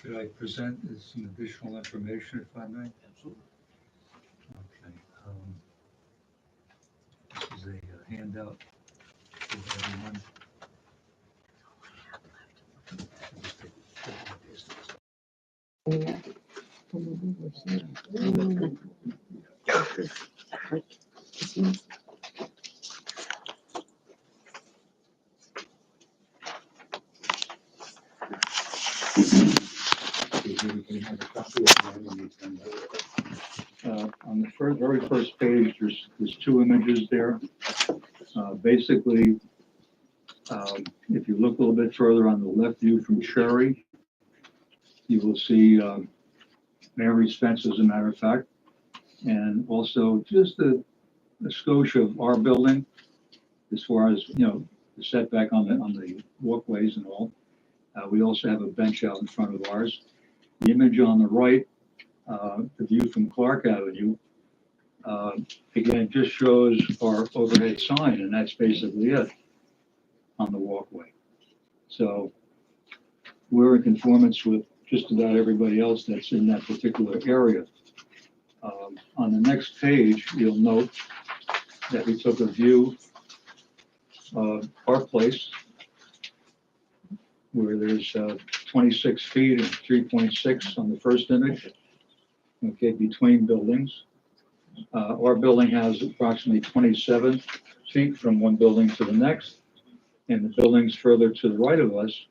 Could I present some additional information, if I may? Absolutely. Okay. This is a handout for everyone. Does everybody have a copy of the agenda? On the very first page, there's two images there. Basically, if you look a little bit further on the left view from Cherry, you will see Mary's fence, as a matter of fact, and also just a skosh of our building as far as, the setback on the walkways and all. We also have a bench out in front of ours. The image on the right, the view from Clark Avenue, again, just shows our overhead sign, and that's basically it on the walkway. So we're in conformance with just about everybody else that's in that particular area. On the next page, you'll note that we took a view of our place where there's 26 feet and 3.6 on the first image, okay, between buildings. Our building has approximately 27 feet from one building to the next, and the buildings further to the right of us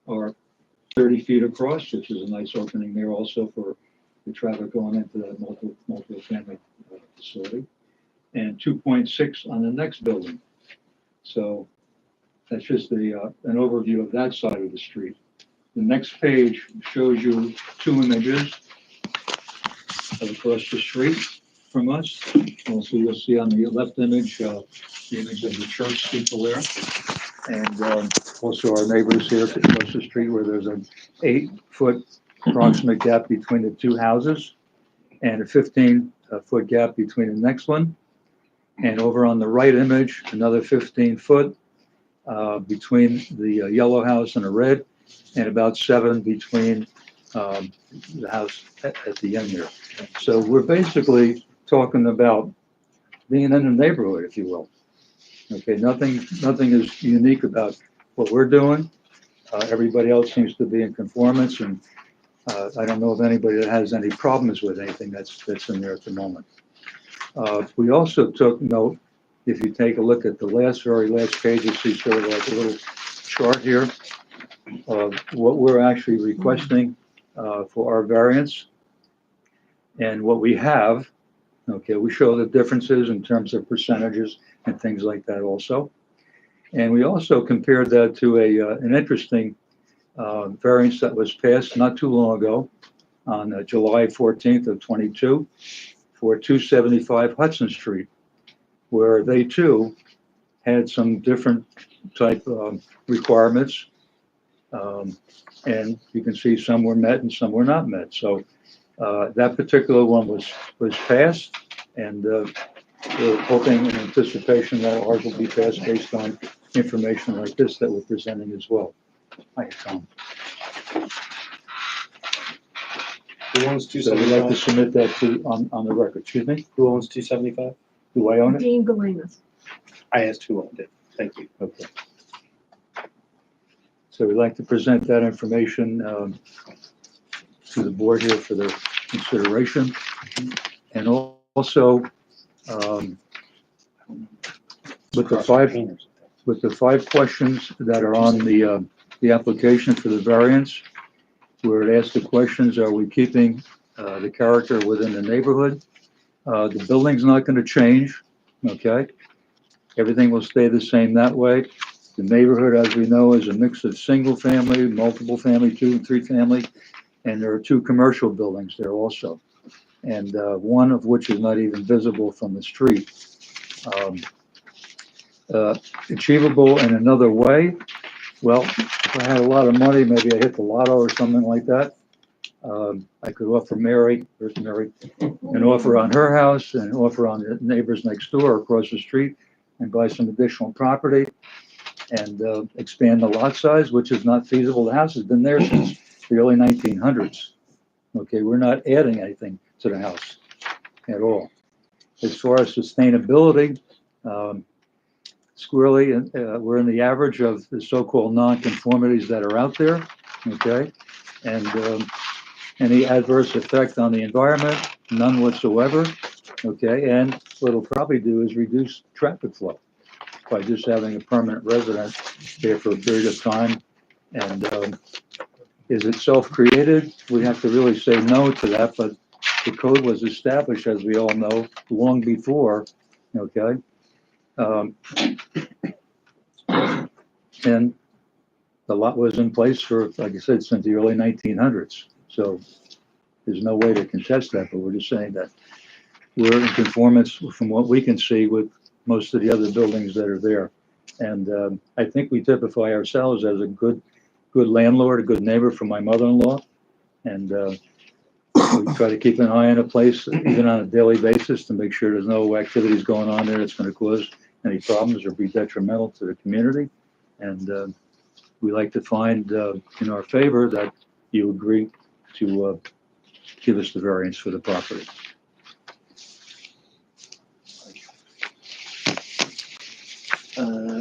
are 30 feet across, which is a nice opening there also for the traffic going into that multiple family facility, and 2.6 on the next building. So that's just an overview of that side of the street. The next page shows you two images of across the street from us. Also, you'll see on the left image, the image of the church steeple there. And also our neighbors here across the street where there's an 8-foot approximate gap between the two houses and a 15-foot gap between the next one. And over on the right image, another 15-foot between the yellow house and the red, and about 7 between the house at the end there. So we're basically talking about being in the neighborhood, if you will. Okay, nothing is unique about what we're doing. Everybody else seems to be in conformance, and I don't know of anybody that has any problems with anything that's in there at the moment. We also took note, if you take a look at the very last page, you see sort of like a little chart here of what we're actually requesting for our variance and what we have. Okay, we show the differences in terms of percentages and things like that also. And we also compared that to an interesting variance that was passed not too long ago on July 14th of 22 for 275 Hudson Street, where they too had some different type requirements. And you can see some were met and some were not met. So that particular one was passed, and we're hoping in anticipation that ours will be passed based on information like this that we're presenting as well. Hi, Tom. Who owns So we'd like to 275? submit that on the record. Excuse me? Who owns 275? Do I own it? Dean Galenas. I asked who owned it. Thank you. Okay. So we'd like to present that information to the board here for their consideration. And also, with the five questions that are on the application for the variance, where it asks the questions, are we keeping the character within the neighborhood? The building's not going to change, okay? Everything will stay the same that way. The neighborhood, as we know, is a mix of single family, multiple family, 2 and 3 family, and there are 2 commercial buildings there also, and one of which is not even visible from the street. Achievable in another way? Well, if I had a lot of money, maybe I hit the lotto or something like that. I could offer Mary, an offer on her house, and an offer on the neighbors next door across the street, and buy some additional property and expand the lot size, which is not feasible. The house has been there since the early 1900s. Okay, we're not adding anything to the house at all. As far as sustainability, squarely, we're in the average of the so-called non-conformities that are out there, okay? And any adverse effect on the environment, none whatsoever, okay? And what it'll probably do is reduce traffic flow by just having a permanent resident there for a period of time. And is it self-created? We have to really say no to that, but the code was established, as we all know, long before, okay? And the lot was in place for, like I said, since the early 1900s. So there's no way to contest that, but we're just saying that we're in conformance from what we can see with most of the other buildings that are there. And I think we typify ourselves as a good landlord, a good neighbor for my mother-in-law. And we try to keep an eye on a place, even on a daily basis, to make sure there's no activities going on there that's going to cause any problems or be detrimental to the community. And we like to find in our favor that you agree to give us the variance for the property.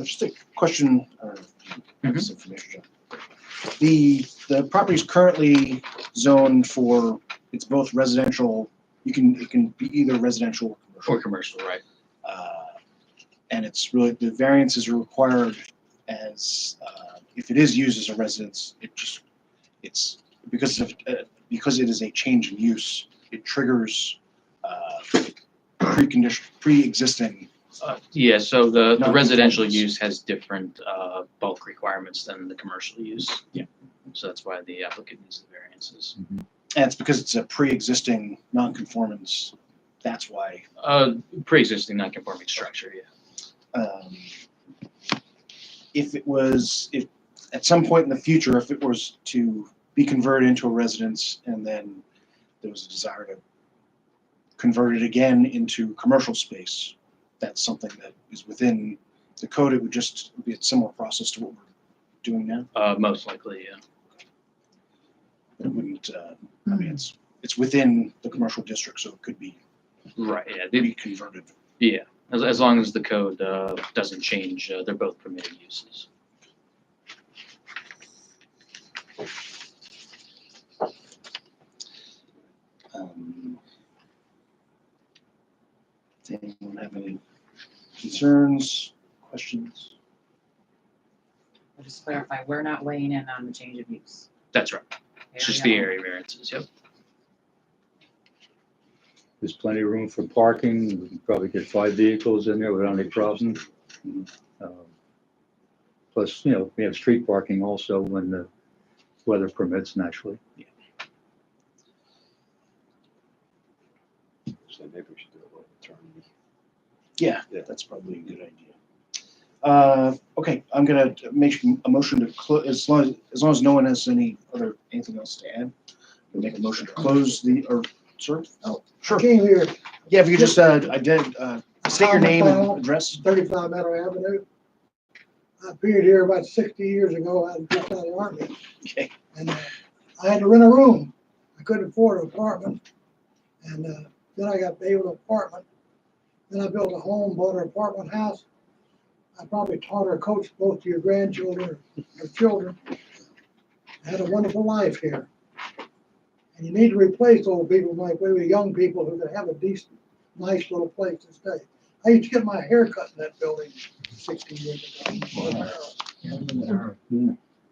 Just a question, this information. The property is currently zoned for, it's both residential, it can be either residential Or commercial, right? And it's really, the variance is required as, if it is used as a residence, it's because it is a change in use, it triggers pre-existing. Yeah, so the Non-conformance. residential use has different bulk requirements than the commercial use. Yeah. So that's why the applicant needs the variances. And it's because it's a pre-existing non-conformance, that's why. Pre-existing non-conforming structure, yeah. If at some point in the future, if it was to be converted into a residence and then there was a desire to convert it again into commercial space, that's something that is within the code. It would just be a similar process to what we're doing now. Most likely, yeah. It wouldn't, I mean, it's within the commercial district, so it could be Right, yeah. reconverted. Yeah, as long as the code doesn't change, they're both permitted uses. Does anyone have any concerns, questions? I'll just clarify, we're not weighing in on the change of use. That's right. It's just the area variances, yep. There's plenty of room for parking. We can probably get 5 vehicles in there without any problem. Plus, we have street parking also when the weather permits, naturally. So maybe we should do a little turn. Yeah, that's probably a good idea. Okay, I'm gonna make a motion to close, as long as no one has anything else to add. We'll make a motion to close sir? Oh, sure. Came here, Yeah, if you could just, state your name and address. 35 Meadow Avenue. I appeared here about 60 years ago. I was just out of the Army. Okay. And I had to rent a room. I couldn't afford an apartment. And then I got able to apartment. Then I built a home, bought an apartment house. I probably taught or coached both your grandchildren or children. I had a wonderful life here. And you need to replace old people like we with young people who can have a decent, nice little place to stay. I used to get my hair cut in that building 60 years ago.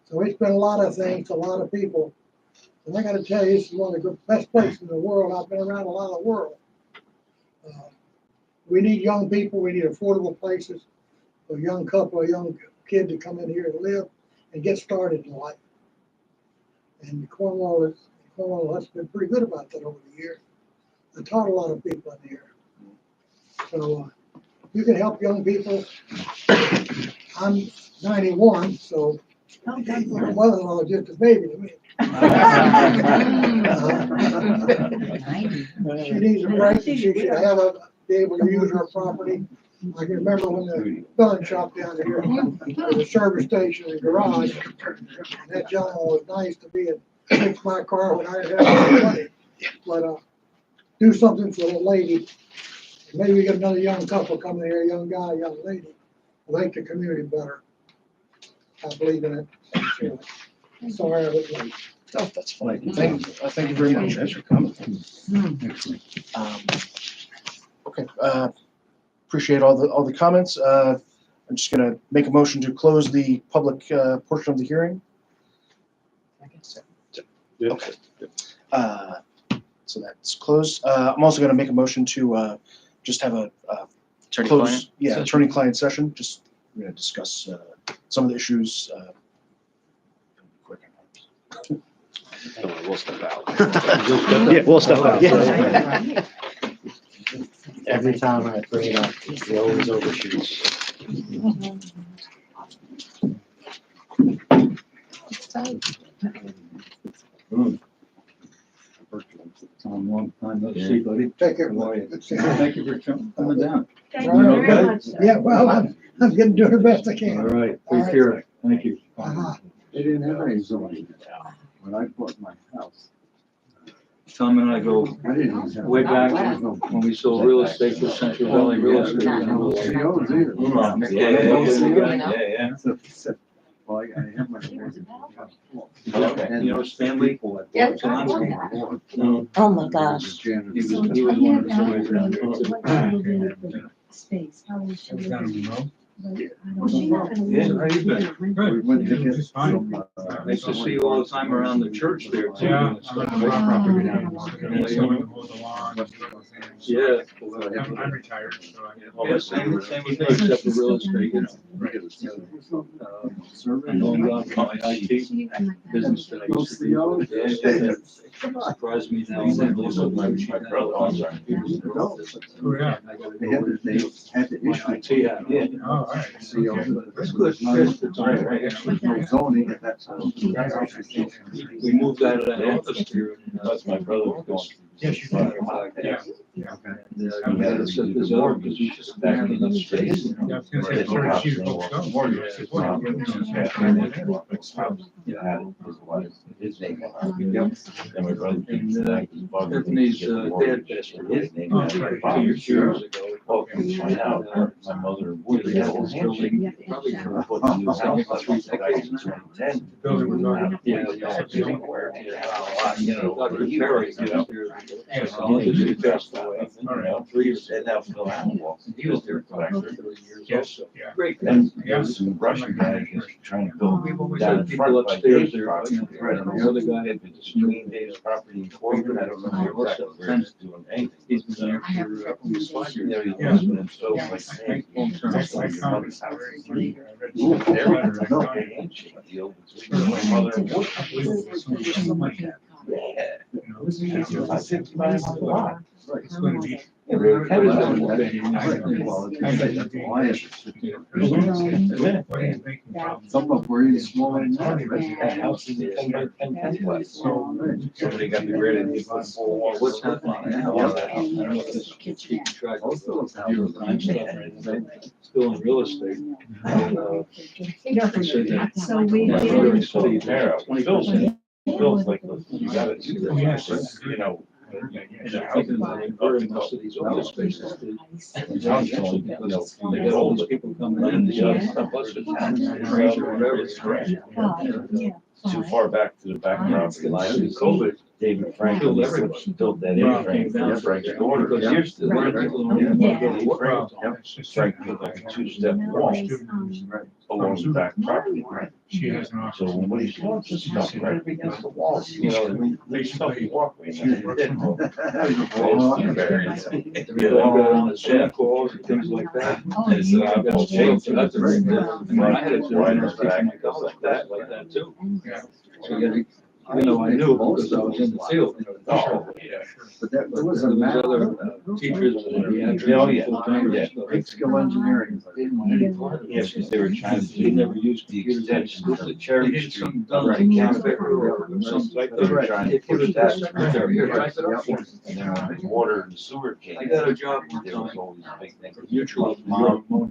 So it's been a lot of things, a lot of people. And I got to tell you, this is one of the best places in the world. I've been around a lot of the world. We need young people. We need affordable places for a young couple, a young kid to come in here and live and get started in life. And Cornwall has been pretty good about that over the years. I taught a lot of people in here. So you can help young people. I'm 91, so my mother-in-law is just a baby to me. She needs a break. She should be able to use her property. I can remember when the filling shop down here, the service station and garage, and that gentleman was nice to be in fix my car when I didn't have any money. But, do something for the lady. Maybe we get another young couple coming here, young guy, young lady, make the community better. I believe in it. Sorry I was late. No, that's fine. Thank you very much. Thanks for coming. Okay, appreciate all the comments. I'm just gonna make a motion to close the public portion of the hearing. Okay. So that's closed. I'm also gonna make a motion to just have a Attorney-client session? attorney-client session. Just we're gonna discuss some of the issues. Quick. We'll step out. Yeah, we'll step out. Yeah. Every time I bring it up, he always overshoots. Tom, long time no see, buddy. Take care. How are you? Good seeing you. Thank you for coming down. Thank you very Okay. much. sir. Yeah, well, I'm getting doing the best I All can. right, All take right. care. Thank you. Uh-huh. They didn't have any zoning when I bought my house. Tom and I go I didn't even have. way back when we sold real estate for Central Valley Real Estate. CEOs either. Well, I have my. You know Stanley? Yeah. Oh, my gosh. He was one of the stories around. Space, how we should. Yeah. Yeah, how you been? We went to get some, Nice to see you all the time around the church there too. Yeah, I'm on the property now. Someone who mows the lawn. Yeah. I'm retired, so I. Yeah, same with me, except for real estate, you know. I know a lot from my IT business that I used to do. Surprised me now. My brother also. Oh, yeah. they had to issue. IT hat. Yeah. Oh, all right. CO. That's good. There's no zoning at that time. We moved out of that office here. That's my brother going. Yes, you can. Yeah. We had to set this up because we just didn't have enough space. You know? Yeah, I was gonna say, it's sort of cheap folks go. I said, well, you know, His name. And my brother. Tiffany's dad passed away Years ago. Oh, find out, my mother would have a handshake. Probably for Put the new house up, 2010. the building was on. Yeah, You know, Dr. he Perry, was, you know. he passed away. You know, 3 years, and now Phil Hannibal. He was there for 30 years Yes, also. yeah. Great. And guy. there was some Russian guy just trying to build We've always down had in people front by upstairs Dave's there, property. you know, right, and the other guy had It's between Dave's property and Corbin, I don't know exactly where he's doing anything. He's been there for almost 5 You know, years. he lives with himself like saying, Long-term I stuff. found it very great. I read Ooh, some there letter, was I no found it. handshake deal between my mother and Wood. Unbelievable. Yeah. You know, this is About 50 miles a lot. it's going to be. Yeah, really. What do you think? Some of them were even smaller than That house is a 10 by 10 duplex. Somebody got the grid and he put 4 walls. What's happening now? I don't know if this keeping track of Most of those New houses. York Times stuff or anything. Still in real estate. And, they said that So we New did. York City, Narrow. 20%. Built like, you gotta see Oh, yes. that, you know. And they're thinking that they convert most of these office spaces to Residential, you know, they get all these people coming in, the other stuff, plus the trains or whatever. It's correct. Too far back to the back property line. During COVID, David Franklin built that in for Frank's daughter. because Years to a lot of people don't even want to go to work. Frank put like a 2-step wall along the back property line. She has an So office. when he wants to stuff right up against the wall, you know, they stuff the walkway. They all got on the Zoom calls and things like that. It's an eyeball change. So that's a very good. I mean, I had to do it like that too. Yeah. So, yeah, even though I knew because I was in the field, you know. Oh, yeah. But that, there was There a was map. other teachers that we had. Oh, yeah. full-time Yeah. stuff. Big skill engineering. They didn't want any part of it. Yeah, because they were trying to They do never used the computers. extension of the They Cherry did Street. something done Right. like Canterbury or something like They were that. trying to If you push was that. the secretary, here, type it up for me. And then when the water and the sewer came. I got a job one There was time. always a big thing. Mutual. Mom,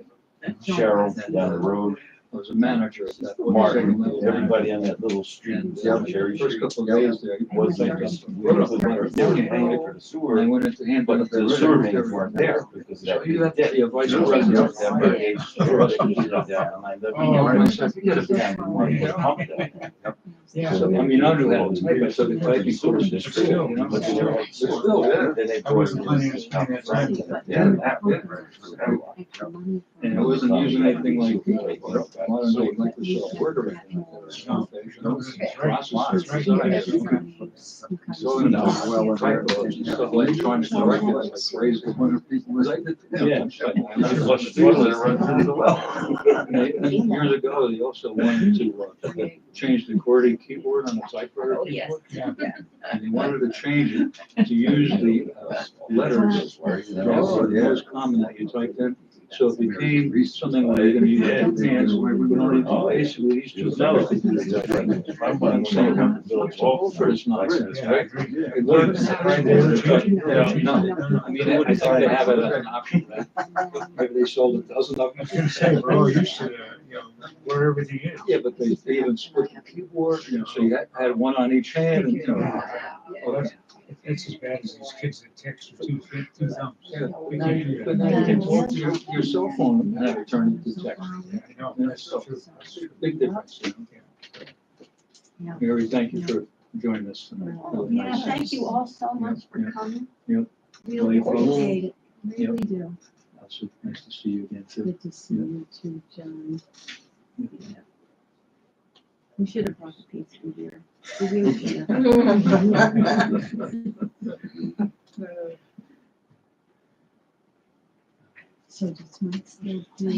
Cheryl down the road, I was a manager at that. Mark, everybody on that little street, And Cherry first Street. couple of days there. Was like this, they were paying for the When I sewer, went into hand, but the sewer mains weren't there because of So that. you have to be a vice You know, president. that barricade, the rest of it down the line, that'd be Oh, right. I said, Get a tank of money, put a pump down. Yeah. So, I mean, I knew how to type, I said, the typing course is free, you know? But still, then they I brought wasn't it planning in. on spending that time. Yeah, that, And I wasn't using anything like, modern day Microsoft Word or anything. So, you know, typos and stuff like trying to correct it like crazy. Was I did, Yeah. I flushed the toilet and run through the well. And years ago, they also wanted to change the QWERTY keyboard on the typewriter. Oh, yes. And they wanted to change it to use the letters that are the most common that you typed in. So it became something where you're gonna use your two hands, where we would only do basically these two fingers. I'm saying, but it's not. Yeah, I agree. It looks right there, but, no, I mean, I think they have it as an option, right? Maybe they sold a dozen of I was them. gonna say, we're all used to, where everything is. Yeah, but they even split the keyboard, you know, so you had one on each hand, and, you know. Well, it's as bad as these kids that text with two thumbs. Yeah, We but now can't do you that. but now you can talk to your cell phone and have it turn into text. Yeah, I know, Yeah, that's so, true. big difference, you know. Mary, thank you for joining us tonight. Really Yeah, nice. thank you all so much for Yeah. coming. Yep. Really Well, appreciate it, really do. Also, nice to see you again, too. Good to see you too, John. We should have brought a pizza here. We really should have. So does Mike still do?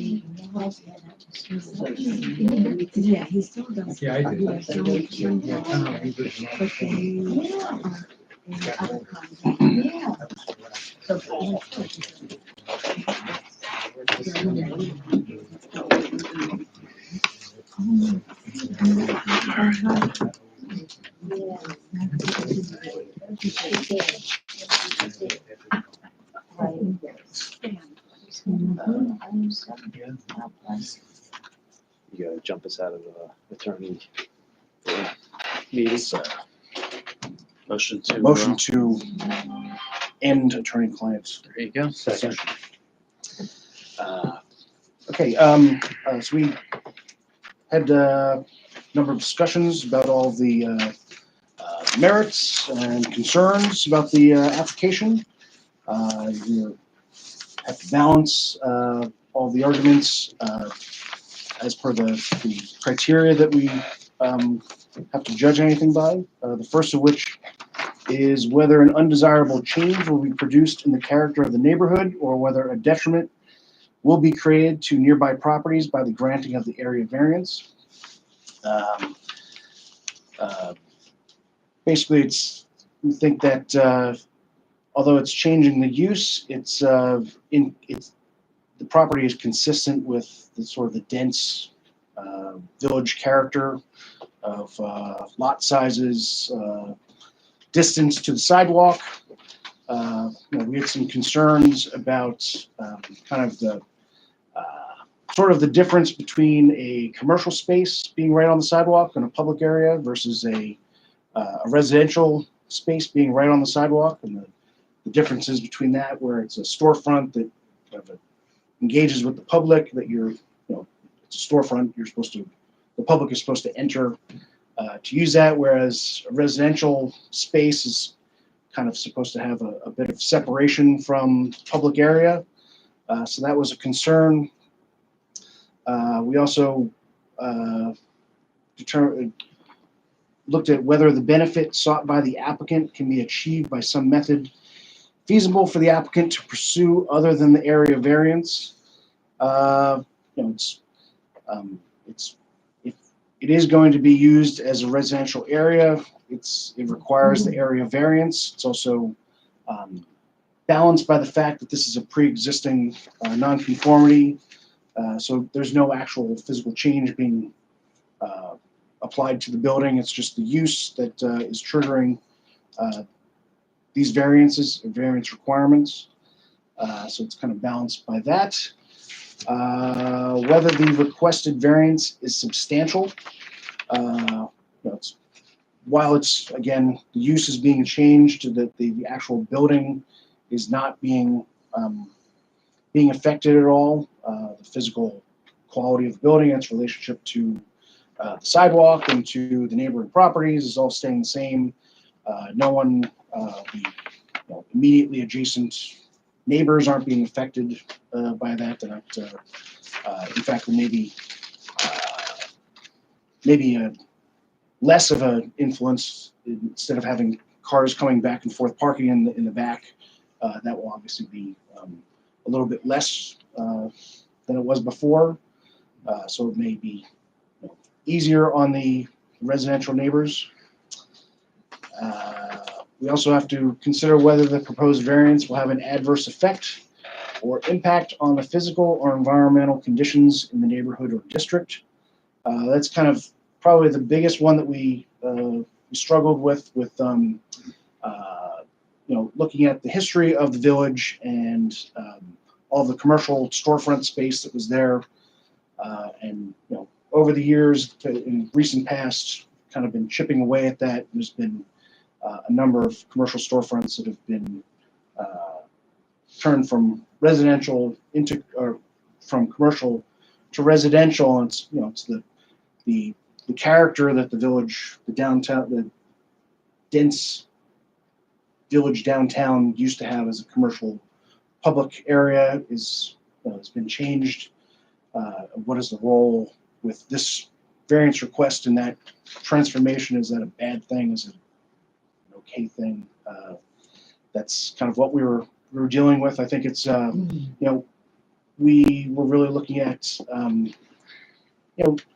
Yeah, he still does. Yeah, I did. Yeah, so he can- Yeah, kind of revision. But they are in other contracts. Yeah. So- You gotta jump us out of attorney meetings. Motion to. Motion to end attorney-client. There you go. Second. Okay, so we had a number of discussions about all the merits and concerns about the application. You have to balance all the arguments as per the criteria that we have to judge anything by. The first of which is whether an undesirable change will be produced in the character of the neighborhood or whether a detriment will be created to nearby properties by the granting of the area variance. Basically, we think that although it's changing the use, the property is consistent with the sort of the dense village character of lot sizes, distance to the sidewalk. We had some concerns about kind of the sort of the difference between a commercial space being right on the sidewalk in a public area versus a residential space being right on the sidewalk, and the differences between that, where it's a storefront that kind of engages with the public, that it's a storefront, the public is supposed to enter to use that, whereas a residential space is kind of supposed to have a bit of separation from public area. So that was a concern. We also looked at whether the benefit sought by the applicant can be achieved by some method feasible for the applicant to pursue other than the area variance. If it is going to be used as a residential area, it requires the area variance. It's also balanced by the fact that this is a pre-existing nonconformity, so there's no actual physical change being applied to the building. It's just the use that is triggering these variance requirements. So it's kind of balanced by that. Whether the requested variance is substantial. While it's, again, the use is being changed, that the actual building is not being affected at all. The physical quality of the building, its relationship to the sidewalk and to the neighboring properties is all staying the same. No one, the immediately adjacent neighbors aren't being affected by that. They're not, in fact, maybe less of an influence. Instead of having cars coming back and forth parking in the back, that will obviously be a little bit less than it was before. So it may be easier on the residential neighbors. We also have to consider whether the proposed variance will have an adverse effect or impact on the physical or environmental conditions in the neighborhood or district. That's kind of probably the biggest one that we struggled with looking at the history of the village and all the commercial storefront space that was there. And over the years, in recent past, kind of been chipping away at that. There's been a number of commercial storefronts that have been turned from residential into, or from commercial to residential. And it's the character that the village, the downtown, the dense village downtown used to have as a commercial public area has been changed. What is the role with this variance request in that transformation? Is that a bad thing? Is it an okay thing? That's kind of what we were dealing with. I think it's we were really looking at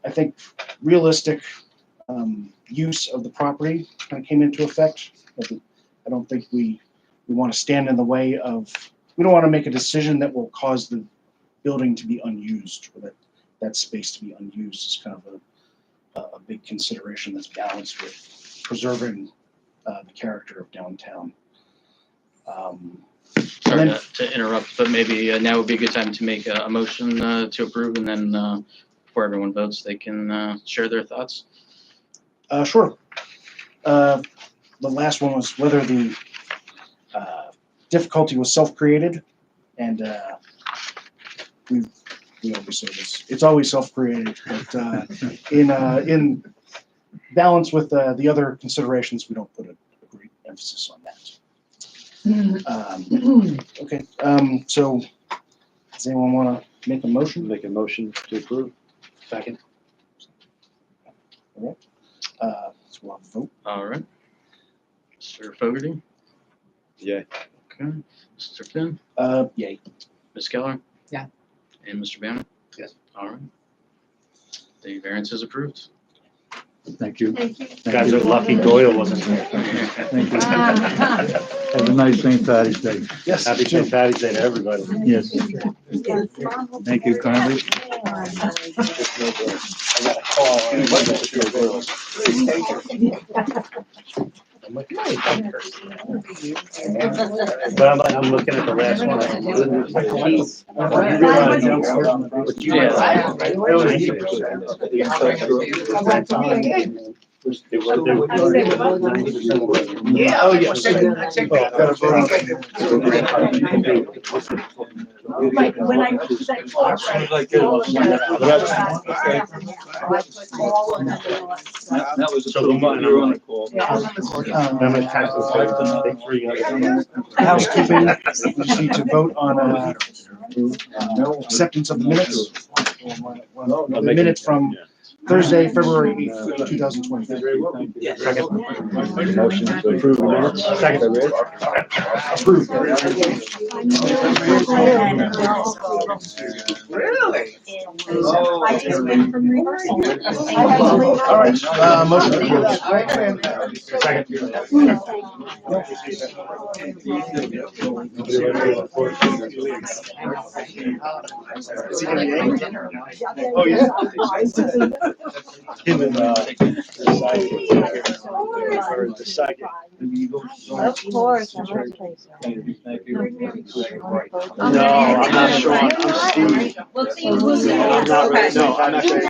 I think realistic use of the property kind of came into effect. I don't think we want to stand in the way of. We don't want to make a decision that will cause the building to be unused, or that space to be unused. Is kind of a big consideration that's balanced with preserving the character of downtown. Sorry to interrupt, but maybe now would be a good time to make a motion to approve, and then before everyone votes, they can share their thoughts. Sure. The last one was whether the difficulty was self-created, and we always say this. It's always self-created, but in balance with the other considerations, we don't put a great emphasis on that. Okay. So, does anyone want to make a motion? Make a motion to approve. Second. All right. So we'll have a vote. All right. Mr. Fogarty? Yeah. Okay. Mr. Finn? Yay. Ms. Keller? Yeah. And Mr. Banner? Yes. All right. The variance is approved. Thank you. Thank you. Guys are lucky Doyle wasn't here. Thank you. Have a nice St. Patty's Day. Yes. Happy St. Patty's Day to everybody. Yes. Thank you kindly. I got a call. I'm like, but I'm looking at the last one. Yeah. Oh, yes. Like when I moved that close, I That was So the money you're on a call. Housekeeping. We just need to vote on acceptance of the minutes. The minutes from Thursday, February 8th, 2023. Second. Motion to approve the minutes. Second. Approved. Really? I just came from rehearsal. All right, motion approved. Oh, yeah. Him and, the second. Of course, I'm gonna play. Thank you. Thank you. No, I'm not Sean, I'm Steve. We'll see I'm not, really- no, I'm actually.